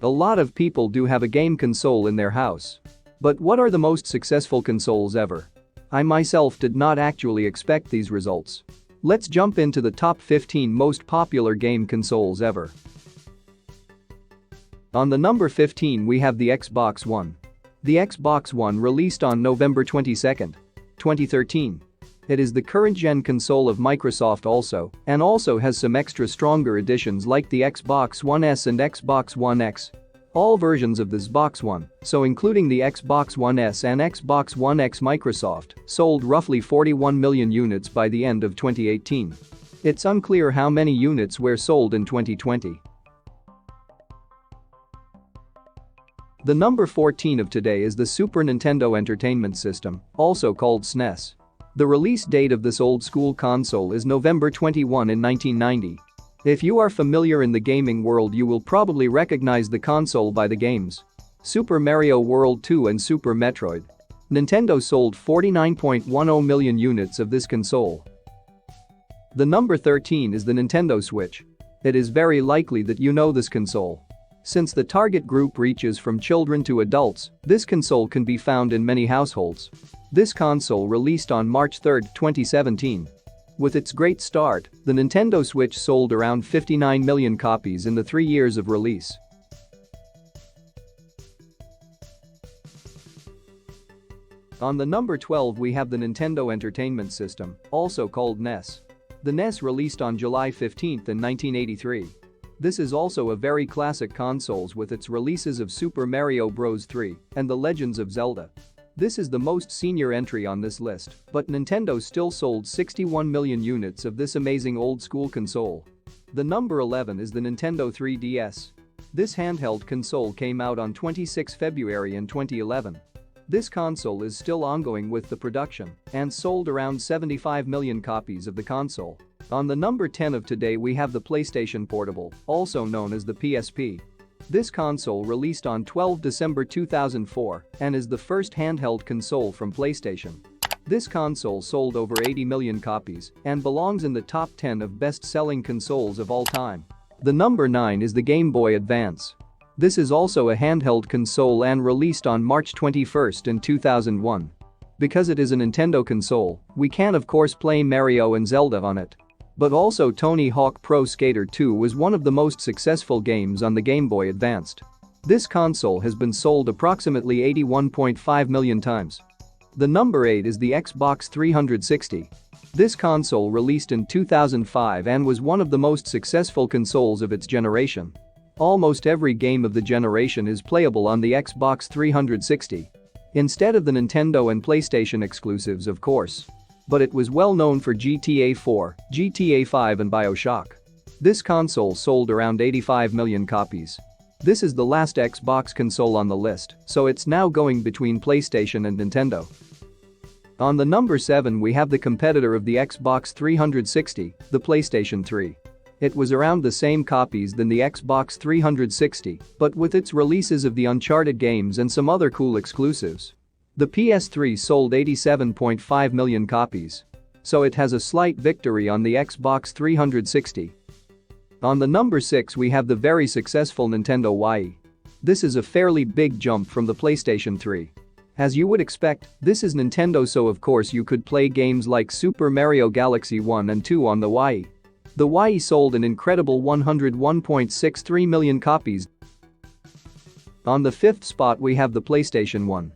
A lot of people do have a game console in their house. But what are the most successful consoles ever? I myself did not actually expect these results. Let's jump into the top 15 most popular game consoles ever. On the number 15 we have the Xbox One. The Xbox One released on November 22, 2013. It is the current-gen console of Microsoft and also has some extra stronger editions like the Xbox One S and Xbox One X. All versions of this Xbox One, so including the Xbox One S and Xbox One X, Microsoft sold roughly 41 million units by the end of 2018. It's unclear how many units were sold in 2020. The number 14 of today is the Super Nintendo Entertainment System, also called SNES. The release date of this old-school console is November 21 in 1990. If you are familiar in the gaming world, you will probably recognize the console by the games Super Mario World 2 and Super Metroid. Nintendo sold 49.10 million units of this console. The number 13 is the Nintendo Switch. It is very likely that you know this console. Since the target group reaches from children to adults, this console can be found in many households. This console released on March 3, 2017. With its great start, the Nintendo Switch sold around 59 million copies in the 3 years of release. On the number 12 we have the Nintendo Entertainment System, also called NES. The NES released on July 15 in 1983. This is also a very classic console with its releases of Super Mario Bros. 3 and The Legends of Zelda. This is the most senior entry on this list, but Nintendo still sold 61 million units of this amazing old-school console. The number 11 is the Nintendo 3DS. This handheld console came out on 26 February in 2011. This console is still ongoing with the production and sold around 75 million copies of the console. On the number 10 of today we have the PlayStation Portable, also known as the PSP. This console released on 12 December 2004 and is the first handheld console from PlayStation. This console sold over 80 million copies and belongs in the top 10 of best-selling consoles of all time. The number 9 is the Game Boy Advance. This is also a handheld console and released on March 21 in 2001. Because it is a Nintendo console, we can of course play Mario and Zelda on it. But also Tony Hawk Pro Skater 2 was one of the most successful games on the Game Boy Advance. This console has been sold approximately 81.5 million times. The number 8 is the Xbox 360. This console released in 2005 and was one of the most successful consoles of its generation. Almost every game of the generation is playable on the Xbox 360. Instead of the Nintendo and PlayStation exclusives, of course. But it was well known for GTA 4, GTA 5 and BioShock. This console sold around 85 million copies. This is the last Xbox console on the list, so it's now going between PlayStation and Nintendo. On the number 7 we have the competitor of the Xbox 360, the PlayStation 3. It was around the same copies than the Xbox 360, but with its releases of the Uncharted games and some other cool exclusives. The PS3 sold 87.5 million copies. So it has a slight victory on the Xbox 360. On the number 6 we have the very successful Nintendo Wii. This is a fairly big jump from the PlayStation 3. As you would expect, this is Nintendo, so of course you could play games like Super Mario Galaxy 1 and 2 on the Wii. The Wii sold an incredible 101.63 million copies. On the 5th spot we have the PlayStation 1.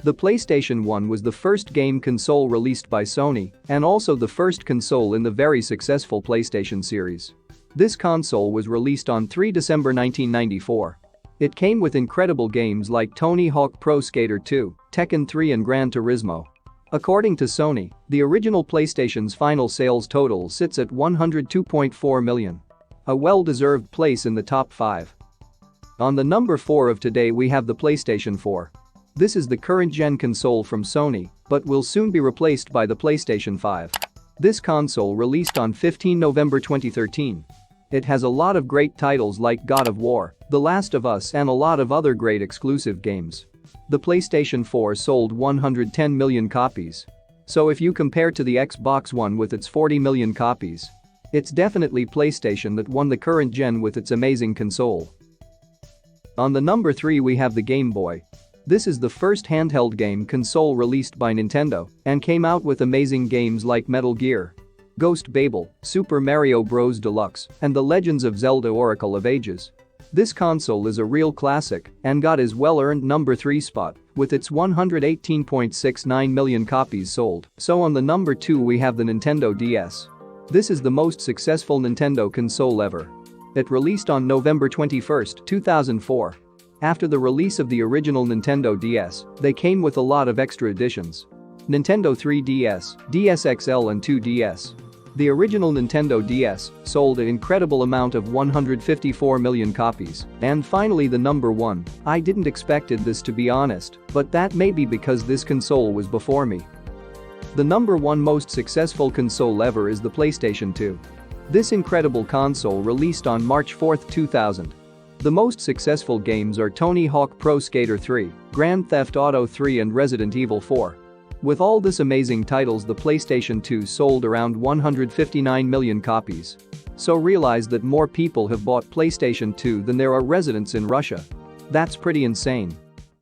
The PlayStation 1 was the first game console released by Sony and also the first console in the very successful PlayStation series. This console was released on 3 December 1994. It came with incredible games like Tony Hawk Pro Skater 2, Tekken 3 and Gran Turismo. According to Sony, the original PlayStation's final sales total sits at 102.4 million. A well-deserved place in the top 5. On the number 4 of today we have the PlayStation 4. This is the current-gen console from Sony, but will soon be replaced by the PlayStation 5. This console released on 15 November 2013. It has a lot of great titles like God of War, The Last of Us and a lot of other great exclusive games. The PlayStation 4 sold 110 million copies. So if you compare to the Xbox One with its 40 million copies, it's definitely PlayStation that won the current gen with its amazing console. On the number 3 we have the Game Boy. This is the first handheld game console released by Nintendo and came out with amazing games like Metal Gear, Ghost Babel, Super Mario Bros. Deluxe, and The Legends of Zelda: Oracle of Ages. This console is a real classic and got his well-earned number 3 spot with its 118.69 million copies sold. So on the number 2 we have the Nintendo DS. This is the most successful Nintendo console ever. It released on November 21, 2004. After the release of the original Nintendo DS, they came with a lot of extra additions. Nintendo 3DS, DS XL and 2DS. The original Nintendo DS sold an incredible amount of 154 million copies. And finally the number 1. I didn't expected this, to be honest, but that may be because this console was before me. The number 1 most successful console ever is the PlayStation 2. This incredible console released on March 4, 2000. The most successful games are Tony Hawk Pro Skater 3, Grand Theft Auto 3 and Resident Evil 4. With all this amazing titles, the PlayStation 2 sold around 159 million copies. So realize that more people have bought PlayStation 2 than there are residents in Russia. That's pretty insane.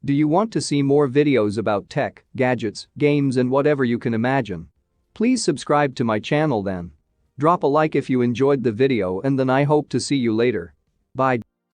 Do you want to see more videos about tech, gadgets, games and whatever you can imagine? Please subscribe to my channel then. Drop a like if you enjoyed the video and then I hope to see you later. Bye.